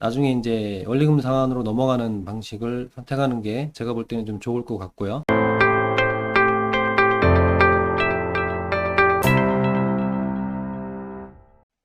나중에 이제 원리금 상환으로 넘어가는 방식을 선택하는 게 제가 볼 때는 좀 좋을 것 같고요.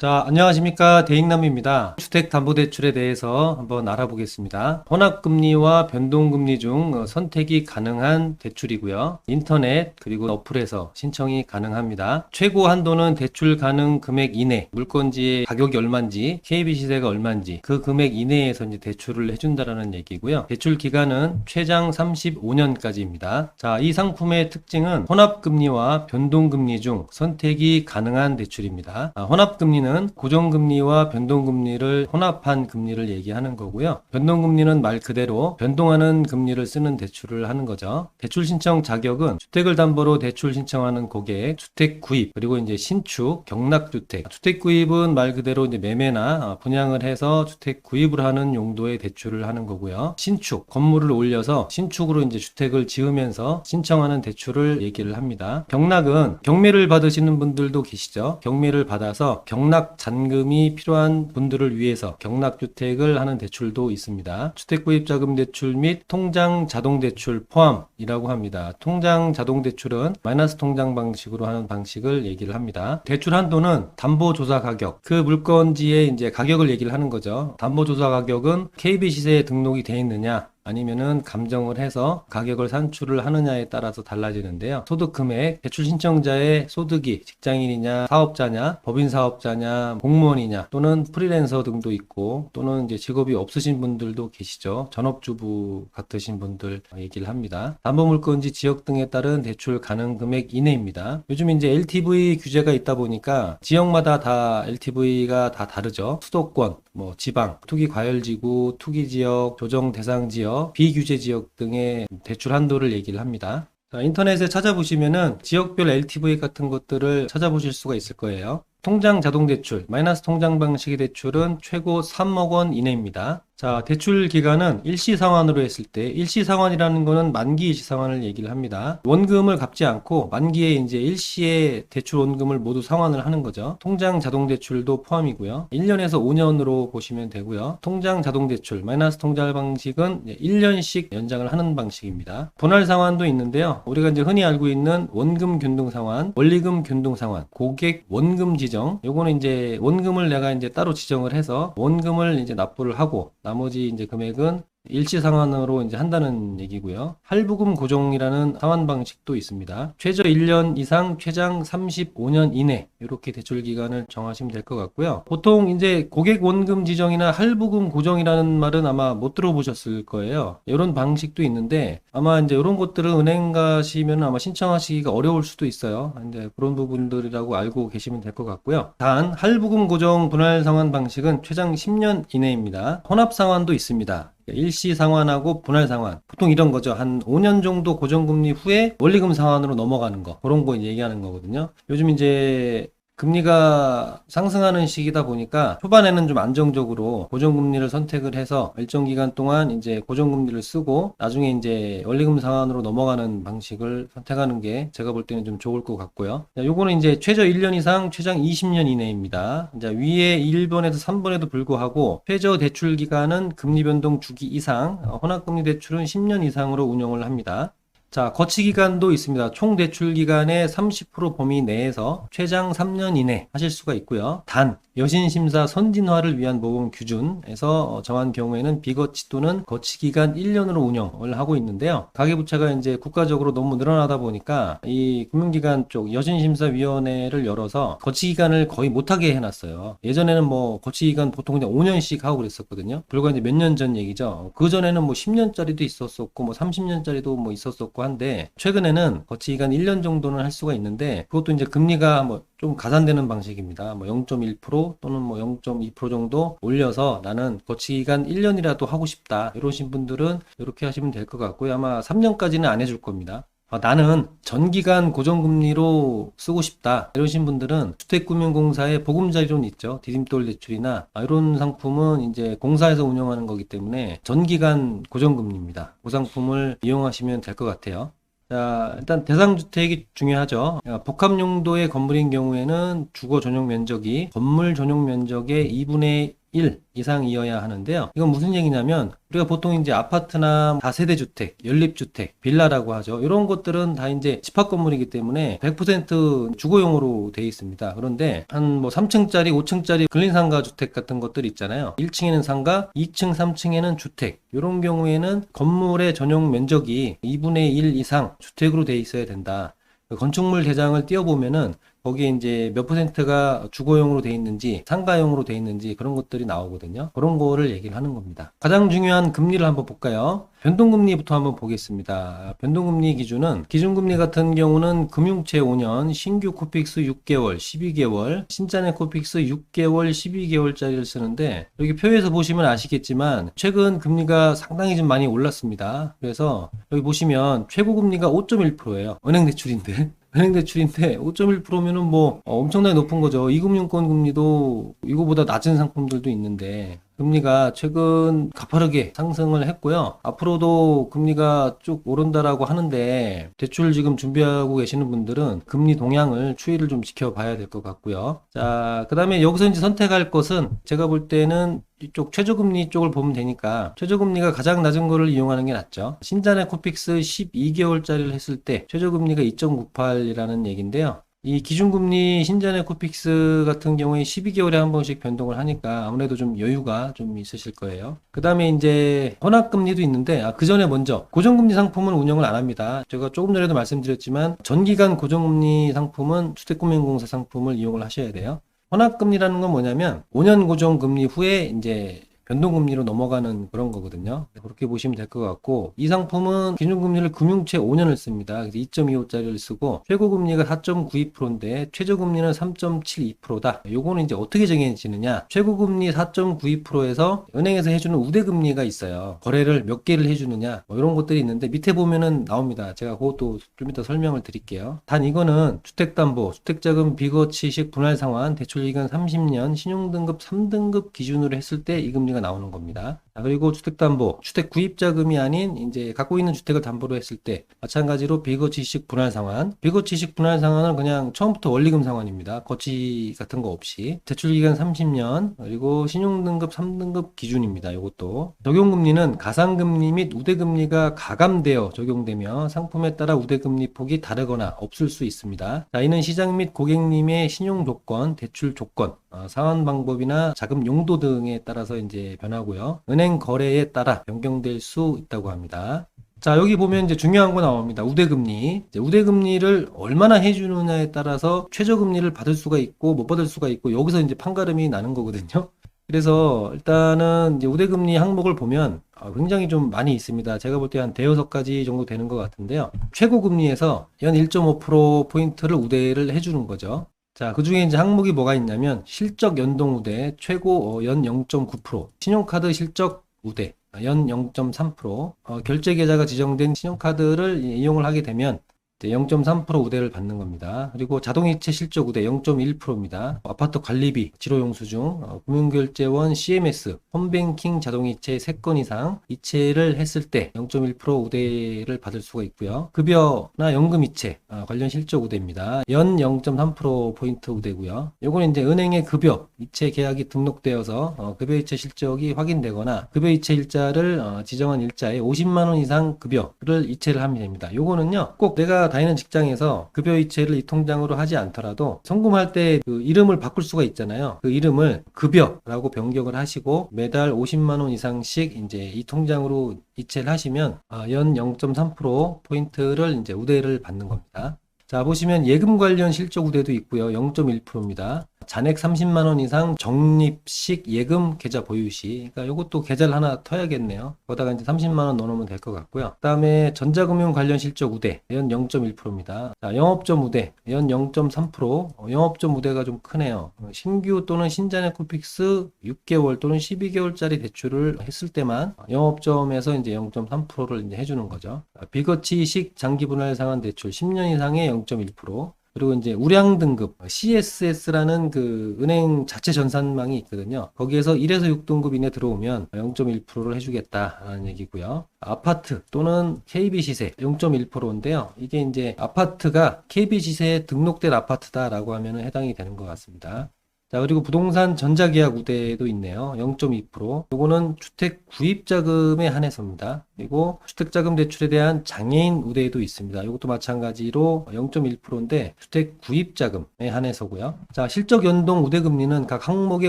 자, 안녕하십니까. 대익남입니다. 주택담보대출에 대해서 한번 알아보겠습니다. 혼합금리와 변동금리 중 선택이 가능한 대출이고요. 인터넷 그리고 어플에서 신청이 가능합니다. 최고 한도는 대출 가능 금액 이내, 물건지의 가격이 얼마인지, KB시세가 얼마인지 그 금액 이내에서 이제 대출을 해준다라는 얘기고요. 대출 기간은 최장 35년까지입니다. 자, 이 상품의 특징은 혼합금리와 변동금리 중 선택이 가능한 대출입니다. 혼합금리는 고정금리와 변동금리를 혼합한 금리를 얘기하는 거고요. 변동금리는 말 그대로 변동하는 금리를 쓰는 대출을 하는 거죠. 대출 신청 자격은 주택을 담보로 대출 신청하는 고객, 주택 구입, 그리고 이제 신축, 경락주택. 주택 구입은 말 그대로 이제 매매나 분양을 해서 주택 구입을 하는 용도의 대출을 하는 거고요. 신축, 건물을 올려서 신축으로 이제 주택을 지으면서 신청하는 대출을 얘기를 합니다. 경락은 경매를 받으시는 분들도 계시죠. 경매를 받아서 경락 잔금이 필요한 분들을 위해서 경락주택을 하는 대출도 있습니다. 주택구입자금 대출 및 통장 자동대출 포함이라고 합니다. 통장 자동대출은 마이너스 통장 방식으로 하는 방식을 얘기를 합니다. 대출 한도는 담보조사 가격, 그 물건지의 이제 가격을 얘기를 하는 거죠. 담보조사 가격은 KB시세에 등록이 되어 있느냐, 아니면은 감정을 해서 가격을 산출을 하느냐에 따라서 달라지는데요. 소득 금액, 대출 신청자의 소득이 직장인이냐, 사업자냐, 법인 사업자냐, 공무원이냐, 또는 프리랜서 등도 있고, 또는 이제 직업이 없으신 분들도 계시죠. 전업주부 같으신 분들 얘기를 합니다. 담보물건지 지역 등에 따른 대출 가능 금액 이내입니다. 요즘 이제 LTV 규제가 있다 보니까 지역마다 다 LTV가 다 다르죠. 수도권, 지방, 투기 과열지구, 투기 지역, 조정 대상 지역, 비규제 지역 등의 대출 한도를 얘기를 합니다. 자, 인터넷에 찾아보시면은 지역별 LTV 같은 것들을 찾아보실 수가 있을 거예요. 통장 자동대출, 마이너스 통장 방식의 대출은 최고 3억 원 이내입니다. 자, 대출 기간은 일시상환으로 했을 때, 일시상환이라는 거는 만기 일시상환을 얘기를 합니다. 원금을 갚지 않고 만기에 이제 일시에 대출 원금을 모두 상환을 하는 거죠. 통장 자동대출도 포함이고요. 1년에서 5년으로 보시면 되고요. 통장 자동대출, 마이너스 통장 방식은 1년씩 연장을 하는 방식입니다. 분할 상환도 있는데요. 우리가 이제 흔히 알고 있는 원금 균등 상환, 원리금 균등 상환, 고객 원금 지정, 요거는 이제 원금을 내가 이제 따로 지정을 해서 원금을 이제 납부를 하고 나머지 이제 금액은 일시 상환으로 이제 한다는 얘기고요. 할부금 고정이라는 상환 방식도 있습니다. 최저 1년 이상, 최장 35년 이내 이렇게 대출 기간을 정하시면 될 것 같고요. 보통 이제 고객 원금 지정이나 할부금 고정이라는 말은 아마 못 들어보셨을 거예요. 이런 방식도 있는데 아마 이제 이런 것들은 은행 가시면 아마 신청하시기가 어려울 수도 있어요. 이제 그런 부분들이라고 알고 계시면 될 것 같고요. 단 할부금 고정 분할 상환 방식은 최장 10년 이내입니다. 혼합 상환도 있습니다. 일시 상환하고 분할 상환, 보통 이런 거죠. 한 5년 정도 고정금리 후에 원리금 상환으로 넘어가는 거, 그런 거 얘기하는 거거든요. 요즘 이제 금리가 상승하는 시기다 보니까 초반에는 좀 안정적으로 고정금리를 선택을 해서 일정 기간 동안 이제 고정금리를 쓰고 나중에 이제 원리금 상환으로 넘어가는 방식을 선택하는 게 제가 볼 때는 좀 좋을 것 같고요. 자, 요거는 이제 최저 1년 이상, 최장 20년 이내입니다. 자, 위에 1번에서 3번에도 불구하고 최저 대출 기간은 금리 변동 주기 이상, 혼합금리 대출은 10년 이상으로 운영을 합니다. 자, 거치기간도 있습니다. 총 대출기간의 30% 범위 내에서 최장 3년 이내 하실 수가 있고요. 단, 여신심사 선진화를 위한 모금 기준에서 정한 경우에는 비거치 또는 거치기간 1년으로 운영을 하고 있는데요. 가계부채가 이제 국가적으로 너무 늘어나다 보니까 이 금융기관 쪽 여신심사위원회를 열어서 거치기간을 거의 못하게 해놨어요. 예전에는 거치기간 보통 그냥 5년씩 하고 그랬었거든요. 불과 이제 몇 년 전 얘기죠. 그 전에는 10년짜리도 있었었고 30년짜리도 있었었고 한데 최근에는 거치기간 1년 정도는 할 수가 있는데 그것도 이제 금리가 좀 가산되는 방식입니다. 0.1% 또는 0.2% 정도 올려서 나는 거치기간 1년이라도 하고 싶다. 이러신 분들은 이렇게 하시면 될 것 같고요. 아마 3년까지는 안 해줄 겁니다. 나는 전기간 고정금리로 쓰고 싶다. 이러신 분들은 주택금융공사의 보금자리론 있죠. 디딤돌 대출이나 이런 상품은 이제 공사에서 운영하는 거기 때문에 전기간 고정금리입니다. 그 상품을 이용하시면 될 것 같아요. 자, 일단 대상주택이 중요하죠. 복합용도의 건물인 경우에는 주거 전용 면적이 건물 전용 면적의 2분의 1 이상이어야 하는데요. 이건 무슨 얘기냐면 우리가 보통 이제 아파트나 다세대 주택, 연립주택, 빌라라고 하죠. 이런 것들은 다 이제 집합 건물이기 때문에 100% 주거용으로 되어 있습니다. 그런데 한 뭐 3층짜리, 5층짜리 근린상가 주택 같은 것들 있잖아요. 1층에는 상가, 2층, 3층에는 주택. 이런 경우에는 건물의 전용 면적이 2분의 1 이상 주택으로 되어 있어야 된다. 건축물 대장을 띄워보면은 거기에 이제 몇 퍼센트가 주거용으로 돼 있는지 상가용으로 돼 있는지 그런 것들이 나오거든요. 그런 거를 얘기를 하는 겁니다. 가장 중요한 금리를 한번 볼까요? 변동금리부터 한번 보겠습니다. 변동금리 기준은 기준금리 같은 경우는 금융채 5년, 신규 코픽스 6개월, 12개월, 신자네 코픽스 6개월, 12개월짜리를 쓰는데 여기 표에서 보시면 아시겠지만 최근 금리가 상당히 좀 많이 올랐습니다. 그래서 여기 보시면 최고금리가 5.1%예요. 은행 대출인데. 은행 대출인데 5.1%면은 뭐 엄청나게 높은 거죠. 이금융권 금리도 이거보다 낮은 상품들도 있는데 금리가 최근 가파르게 상승을 했고요. 앞으로도 금리가 쭉 오른다라고 하는데 대출 지금 준비하고 계시는 분들은 금리 동향을 추이를 좀 지켜봐야 될 것 같고요. 자, 그 다음에 여기서 이제 선택할 것은 제가 볼 때는 이쪽 최저금리 쪽을 보면 되니까 최저금리가 가장 낮은 거를 이용하는 게 낫죠. 신자네 코픽스 12개월짜리를 했을 때 최저금리가 2.98이라는 얘기인데요. 이 기준금리 신자네 코픽스 같은 경우에 12개월에 한 번씩 변동을 하니까 아무래도 좀 여유가 좀 있으실 거예요. 그 다음에 이제 혼합금리도 있는데 그 전에 먼저 고정금리 상품은 운영을 안 합니다. 제가 조금 전에도 말씀드렸지만 전기간 고정금리 상품은 주택금융공사 상품을 이용을 하셔야 돼요. 혼합금리라는 건 뭐냐면 5년 고정금리 후에 이제 변동금리로 넘어가는 그런 거거든요. 그렇게 보시면 될 것 같고 이 상품은 기준금리를 금융채 5년을 씁니다. 그래서 2.25짜리를 쓰고 최고금리가 4.92%인데 최저금리는 3.72%다. 요거는 이제 어떻게 정해지느냐 최고금리 4.92%에서 은행에서 해주는 우대금리가 있어요. 거래를 몇 개를 해주느냐 뭐 이런 것들이 있는데 밑에 보면은 나옵니다. 제가 그것도 좀 이따 설명을 드릴게요. 단 이거는 주택담보, 주택자금 비거치식 분할상환, 대출기간 30년, 신용등급 3등급 기준으로 했을 때 이 금리가 나오는 겁니다. 그리고 주택담보, 주택 구입자금이 아닌 이제 갖고 있는 주택을 담보로 했을 때 마찬가지로 비거치식 분할상환. 비거치식 분할상환은 그냥 처음부터 원리금 상환입니다. 거치 같은 거 없이. 대출기간 30년 그리고 신용등급 3등급 기준입니다. 이것도 적용금리는 가상금리 및 우대금리가 가감되어 적용되며 상품에 따라 우대금리 폭이 다르거나 없을 수 있습니다. 자, 이는 시장 및 고객님의 신용 조건, 대출 조건, 상환 방법이나 자금 용도 등에 따라서 이제 변하고요. 은행 거래에 따라 변경될 수 있다고 합니다. 자, 여기 보면 이제 중요한 거 나옵니다. 우대금리. 이제 우대금리를 얼마나 해주느냐에 따라서 최저금리를 받을 수가 있고 못 받을 수가 있고 여기서 이제 판가름이 나는 거거든요. 그래서 일단은 이제 우대금리 항목을 보면 굉장히 좀 많이 있습니다. 제가 볼 때 한 대여섯 가지 정도 되는 것 같은데요. 최고금리에서 연 1.5%포인트를 우대를 해주는 거죠. 자, 그 중에 이제 항목이 뭐가 있냐면 실적 연동 우대 최고 연 0.9%, 신용카드 실적 우대 연 0.3%, 결제 계좌가 지정된 신용카드를 이용을 하게 되면 0.3% 우대를 받는 겁니다. 그리고 자동이체 실적 우대 0.1%입니다. 아파트 관리비, 지로용수증, 금융결제원 CMS, 홈뱅킹 자동이체 3건 이상 이체를 했을 때 0.1% 우대를 받을 수가 있고요. 급여나 연금이체 관련 실적 우대입니다. 연 0.3%포인트 우대고요. 요거는 이제 은행의 급여, 이체 계약이 등록되어서 급여이체 실적이 확인되거나 급여이체 일자를 지정한 일자에 50만 원 이상 급여를 이체를 하면 됩니다. 요거는요, 꼭 내가 다니는 직장에서 급여 이체를 이 통장으로 하지 않더라도 송금할 때 그 이름을 바꿀 수가 있잖아요. 그 이름을 급여라고 변경을 하시고 매달 50만 원 이상씩 이제 이 통장으로 이체를 하시면 연 0.3% 포인트를 이제 우대를 받는 겁니다. 자, 보시면 예금 관련 실적 우대도 있고요. 0.1%입니다. 잔액 30만 원 이상 적립식 예금 계좌 보유 시. 그러니까 이것도 계좌를 하나 터야겠네요. 거기다가 이제 30만 원 넣어놓으면 될 것 같고요. 그다음에 전자금융 관련 실적 우대 연 0.1%입니다. 자, 영업점 우대 연 0.3%. 영업점 우대가 좀 크네요. 신규 또는 신자네 코픽스 6개월 또는 12개월짜리 대출을 했을 때만 영업점에서 이제 0.3%를 이제 해주는 거죠. 비거치식 장기 분할 상환 대출 10년 이상의 0.1%. 그리고 이제 우량 등급 CSS라는 그 은행 자체 전산망이 있거든요. 거기에서 1에서 6등급 이내 들어오면 0.1%를 해주겠다라는 얘기고요. 아파트 또는 KB 시세 0.1%인데요. 이게 이제 아파트가 KB 시세에 등록된 아파트다라고 하면 해당이 되는 것 같습니다. 자, 그리고 부동산 전자계약 우대도 있네요. 0.2%. 요거는 주택 구입자금에 한해서입니다. 그리고 주택자금 대출에 대한 장애인 우대도 있습니다. 이것도 마찬가지로 0.1%인데 주택 구입자금에 한해서고요. 자, 실적 연동 우대금리는 각 항목의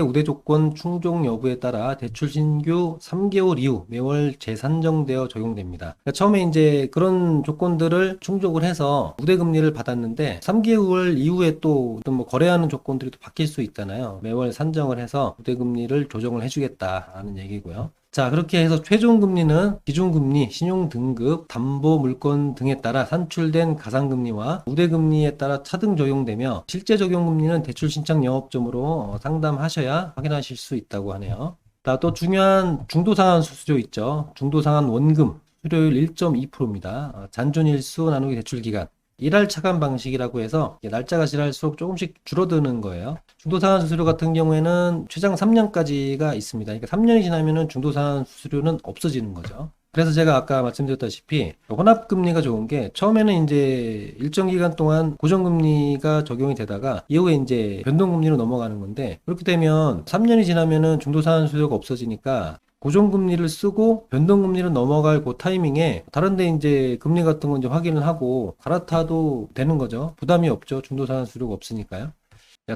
우대 조건 충족 여부에 따라 대출 신규 3개월 이후 매월 재산정되어 적용됩니다. 그러니까 처음에 이제 그런 조건들을 충족을 해서 우대금리를 받았는데 3개월 이후에 또 어떤 뭐 거래하는 조건들이 또 바뀔 수 있잖아요. 매월 산정을 해서 우대금리를 조정을 해주겠다라는 얘기고요. 자, 그렇게 해서 최종금리는 기준금리, 신용등급, 담보물건 등에 따라 산출된 가상금리와 우대금리에 따라 차등 적용되며 실제 적용금리는 대출 신청 영업점으로 상담하셔야 확인하실 수 있다고 하네요. 자, 또 중요한 중도상환 수수료 있죠. 중도상환 원금 수료율 1.2%입니다. 잔존일수 나누기 대출기간. 일할 차감 방식이라고 해서 날짜가 지날수록 조금씩 줄어드는 거예요. 중도상환 수수료 같은 경우에는 최장 3년까지가 있습니다. 그러니까 3년이 지나면은 중도상환 수수료는 없어지는 거죠. 그래서 제가 아까 말씀드렸다시피 혼합금리가 좋은 게 처음에는 이제 일정 기간 동안 고정금리가 적용이 되다가 이후에 이제 변동금리로 넘어가는 건데 그렇게 되면 3년이 지나면은 중도상환 수수료가 없어지니까 고정금리를 쓰고 변동금리로 넘어갈 그 타이밍에 다른데 이제 금리 같은 거 이제 확인을 하고 갈아타도 되는 거죠. 부담이 없죠. 중도상환 수수료가 없으니까요.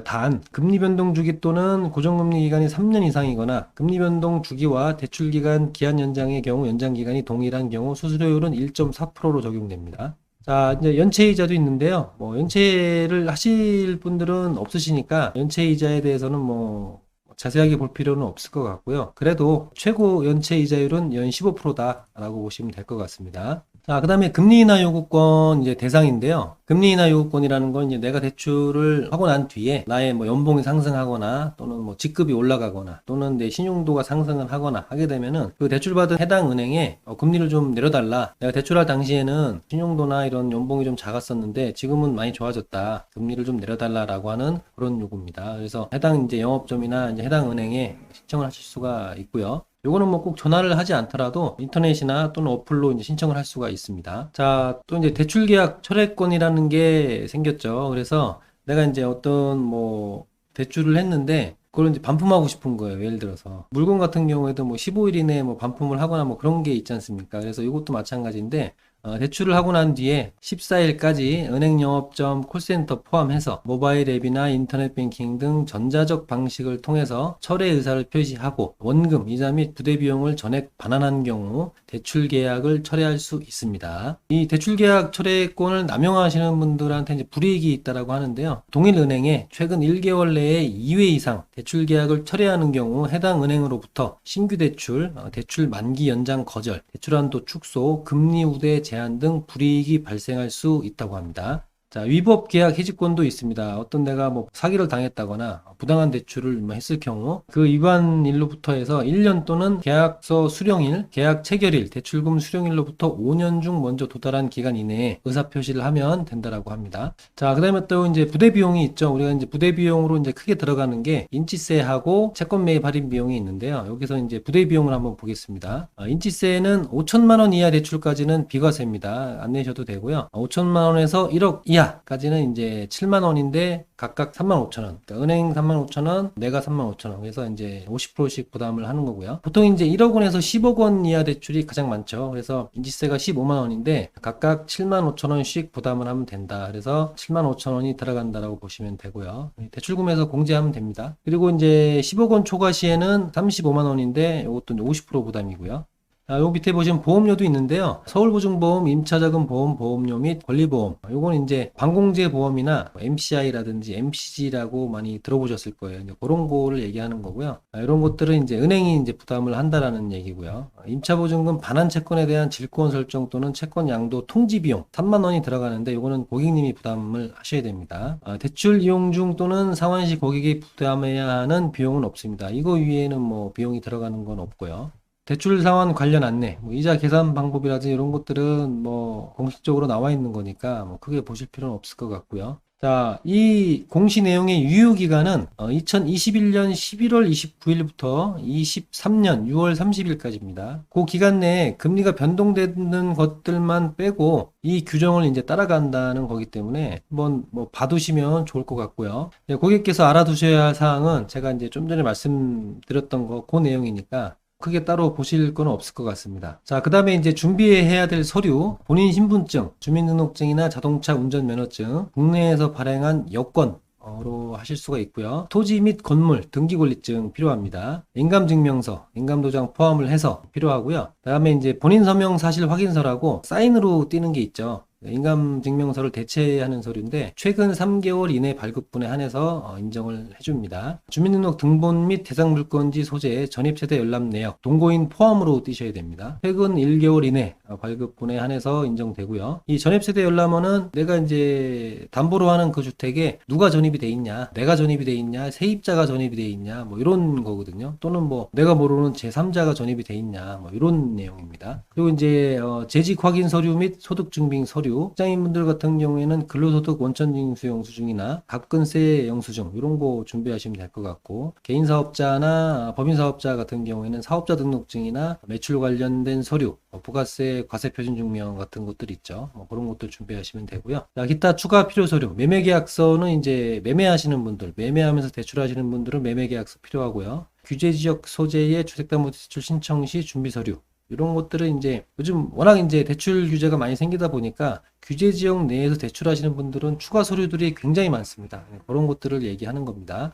단, 금리 변동 주기 또는 고정금리 기간이 3년 이상이거나 금리 변동 주기와 대출 기간 기한 연장의 경우 연장 기간이 동일한 경우 수수료율은 1.4%로 적용됩니다. 자, 이제 연체이자도 있는데요. 뭐 연체를 하실 분들은 없으시니까 연체이자에 대해서는 뭐 자세하게 볼 필요는 없을 것 같고요. 그래도 최고 연체 이자율은 연 15%다라고 보시면 될 것 같습니다. 자, 그 다음에 금리 인하 요구권 이제 대상인데요. 금리 인하 요구권이라는 건 이제 내가 대출을 하고 난 뒤에 나의 뭐 연봉이 상승하거나 또는 뭐 직급이 올라가거나 또는 내 신용도가 상승을 하거나 하게 되면은 그 대출받은 해당 은행에 금리를 좀 내려달라. 내가 대출할 당시에는 신용도나 이런 연봉이 좀 작았었는데 지금은 많이 좋아졌다. 금리를 좀 내려달라라고 하는 그런 요구입니다. 그래서 해당 이제 영업점이나 이제 해당 은행에 신청을 하실 수가 있고요. 요거는 뭐 꼭 전화를 하지 않더라도 인터넷이나 또는 어플로 이제 신청을 할 수가 있습니다. 자, 또 이제 대출 계약 철회권이라는 게 생겼죠. 그래서 내가 이제 어떤 뭐 대출을 했는데 그걸 이제 반품하고 싶은 거예요. 예를 들어서 물건 같은 경우에도 뭐 15일 이내에 뭐 반품을 하거나 뭐 그런 게 있지 않습니까? 그래서 이것도 마찬가지인데 대출을 하고 난 뒤에 14일까지 은행 영업점 콜센터 포함해서 모바일 앱이나 인터넷 뱅킹 등 전자적 방식을 통해서 철회 의사를 표시하고 원금, 이자 및 부대 비용을 전액 반환한 경우 대출 계약을 철회할 수 있습니다. 이 대출 계약 철회권을 남용하시는 분들한테 이제 불이익이 있다라고 하는데요. 동일 은행에 최근 1개월 내에 2회 이상 대출 계약을 철회하는 경우 해당 은행으로부터 신규 대출, 대출 만기 연장 거절, 대출 한도 축소, 금리 우대 제한 등 불이익이 발생할 수 있다고 합니다. 자, 위법 계약 해지권도 있습니다. 어떤 내가 뭐 사기를 당했다거나 부당한 대출을 했을 경우 그 위반 일로부터 해서 1년 또는 계약서 수령일, 계약 체결일, 대출금 수령일로부터 5년 중 먼저 도달한 기간 이내에 의사표시를 하면 된다라고 합니다. 자, 그다음에 또 이제 부대 비용이 있죠. 우리가 이제 부대 비용으로 이제 크게 들어가는 게 인치세하고 채권 매입 할인 비용이 있는데요. 여기서 이제 부대 비용을 한번 보겠습니다. 인치세는 5천만 원 이하 대출까지는 비과세입니다. 안 내셔도 되고요. 5천만 원에서 1억 이하까지는 이제 7만 원인데 각각 3만 5천 원. 그러니까 은행 3만 5천 원, 내가 3만 5천 원. 그래서 이제 50%씩 부담을 하는 거고요. 보통 이제 1억 원에서 10억 원 이하 대출이 가장 많죠. 그래서 인지세가 15만 원인데 각각 7만 5천 원씩 부담을 하면 된다. 그래서 7만 5천 원이 들어간다라고 보시면 되고요. 대출금에서 공제하면 됩니다. 그리고 이제 10억 원 초과 시에는 35만 원인데 이것도 50% 부담이고요. 요 밑에 보시면 보험료도 있는데요. 서울보증보험, 임차자금보험, 보험료 및 권리보험. 요건 이제 방공제 보험이나 MCI라든지 MCG라고 많이 들어보셨을 거예요. 이제 그런 거를 얘기하는 거고요. 이런 것들은 이제 은행이 이제 부담을 한다라는 얘기고요. 임차보증금 반환 채권에 대한 질권 설정 또는 채권 양도 통지 비용 3만 원이 들어가는데 요거는 고객님이 부담을 하셔야 됩니다. 대출 이용 중 또는 상환 시 고객이 부담해야 하는 비용은 없습니다. 이거 위에는 뭐 비용이 들어가는 건 없고요. 대출 상환 관련 안내, 뭐 이자 계산 방법이라든지 이런 것들은 뭐 공식적으로 나와 있는 거니까 뭐 크게 보실 필요는 없을 것 같고요. 자, 이 공시 내용의 유효기간은 2021년 11월 29일부터 23년 6월 30일까지입니다. 그 기간 내에 금리가 변동되는 것들만 빼고 이 규정을 이제 따라간다는 거기 때문에 한번 뭐 봐두시면 좋을 것 같고요. 고객께서 알아두셔야 할 사항은 제가 이제 좀 전에 말씀드렸던 그 내용이니까 크게 따로 보실 건 없을 것 같습니다. 자, 그 다음에 이제 준비해야 될 서류, 본인 신분증, 주민등록증이나 자동차 운전면허증, 국내에서 발행한 여권으로 하실 수가 있고요. 토지 및 건물 등기권리증 필요합니다. 인감증명서, 인감도장 포함을 해서 필요하고요. 그 다음에 이제 본인 서명 사실 확인서라고 사인으로 띄는 게 있죠. 인감증명서를 대체하는 서류인데 최근 3개월 이내 발급분에 한해서 인정을 해줍니다. 주민등록 등본 및 대상물건지 소재, 전입세대 열람 내역, 동거인 포함으로 띄셔야 됩니다. 최근 1개월 이내 발급분에 한해서 인정되고요. 이 전입세대 열람원은 내가 이제 담보로 하는 그 주택에 누가 전입이 돼 있냐, 내가 전입이 돼 있냐, 세입자가 전입이 돼 있냐, 뭐 이런 거거든요. 또는 뭐 내가 모르는 제3자가 전입이 돼 있냐, 뭐 이런 내용입니다. 그리고 이제 재직 확인 서류 및 소득 증빙 서류, 직장인분들 같은 경우에는 근로소득 원천징수 영수증이나 갑근세 영수증 이런 거 준비하시면 될 것 같고, 개인사업자나 법인사업자 같은 경우에는 사업자 등록증이나 매출 관련된 서류, 부가세 과세표준증명 같은 것들 있죠. 뭐 그런 것들 준비하시면 되고요. 자, 기타 추가 필요 서류, 매매계약서는 이제 매매하시는 분들, 매매하면서 대출하시는 분들은 매매계약서 필요하고요. 규제지역 소재의 주택담보대출 신청 시 준비 서류, 이런 것들은 이제 요즘 워낙 이제 대출 규제가 많이 생기다 보니까 규제 지역 내에서 대출하시는 분들은 추가 서류들이 굉장히 많습니다. 그런 것들을 얘기하는 겁니다.